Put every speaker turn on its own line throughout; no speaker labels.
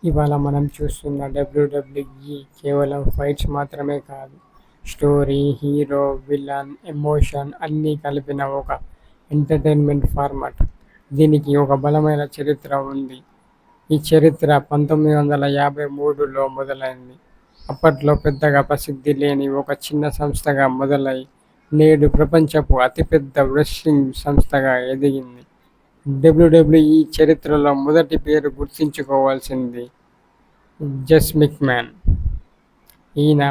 ఇవాళ మనం చూస్తున్న డబ్ల్యూడబ్ల్యూఈ కేవలం ఫైట్స్ మాత్రమే కాదు. స్టోరీ, హీరో, విలన్, ఎమోషన్ అన్నీ కలిపిన ఒక ఎంటర్టైన్మెంట్ ఫార్మాట్. దీనికి ఒక బలమైన చరిత్ర ఉంది. ఈ చరిత్ర 1953లో మొదలైంది. అప్పట్లో పెద్దగా ప్రసిద్ధి లేని ఒక చిన్న సంస్థగా మొదలై నేడు ప్రపంచపు అతిపెద్ద రెస్లింగ్ సంస్థగా ఎదిగింది. డబ్ల్యూడబ్ల్యూఈ చరిత్రలో మొదటి పేరు గుర్తుంచుకోవాల్సింది జెస్ మిక్మాన్. ఈయన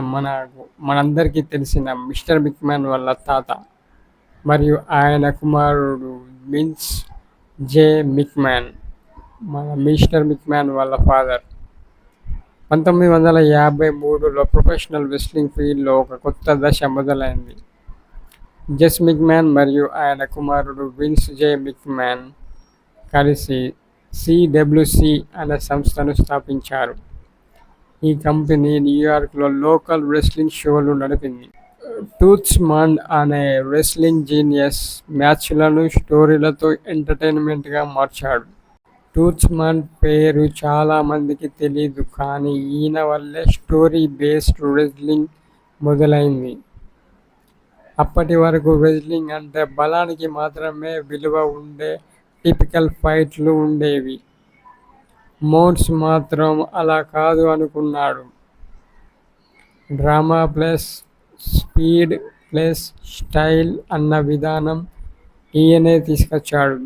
మనందరికీ తెలిసిన మిస్టర్ మిక్మాన్ వాళ్ళ తాత మరియు ఆయన కుమారుడు విన్స్ జె మిక్మాన్ మన మిస్టర్ మిక్మాన్ వాళ్ళ ఫాదర్. 1953లో ప్రొఫెషనల్ రెస్లింగ్ ఫీల్డ్లో ఒక కొత్త దశ మొదలైంది. జెస్ మిక్మాన్ మరియు ఆయన కుమారుడు విన్స్ జె మిక్మాన్ కలిసి సిడబ్ల్యూసి అనే సంస్థను స్థాపించారు. ఈ కంపెనీ న్యూయార్క్లో లోకల్ రెస్లింగ్ షోలు నడిపింది. టూత్స్మాన్ అనే రెస్లింగ్ జీనియస్ మ్యాచ్లను స్టోరీలతో ఎంటర్టైన్మెంట్గా మార్చాడు. టూత్స్మాన్ పేరు చాలా మందికి తెలీదు, కానీ ఈయన వల్లే స్టోరీ బేస్డ్ రెజ్లింగ్ మొదలైంది. అప్పటి వరకు రెజ్లింగ్ అంటే బలానికి మాత్రమే విలువ ఉండే టిపికల్ ఫైట్లు ఉండేవి. మోన్స్ మాత్రం అలా కాదు అనుకున్నాడు. Drama plus speed plus style అన్న విధానం ఈయనే తీసుకొచ్చాడు.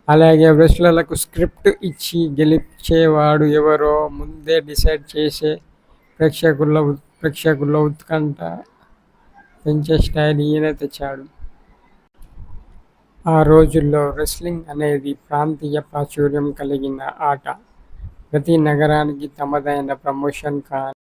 అలాగే రెస్లర్లకు స్క్రిప్ట్ ఇచ్చి గెలిచేవాడు ఎవరో ముందే డిసైడ్ చేసే ప్రేక్షకుల్లో ఉత్కంఠ పెంచే స్టైల్ ఈయనే తెచ్చాడు. ఆ రోజుల్లో రెస్లింగ్ అనేది ప్రాంతీయ ప్రాచుర్యం కలిగిన ఆట. ప్రతి నగరానికి తమదైన ప్రమోషన్ కానీ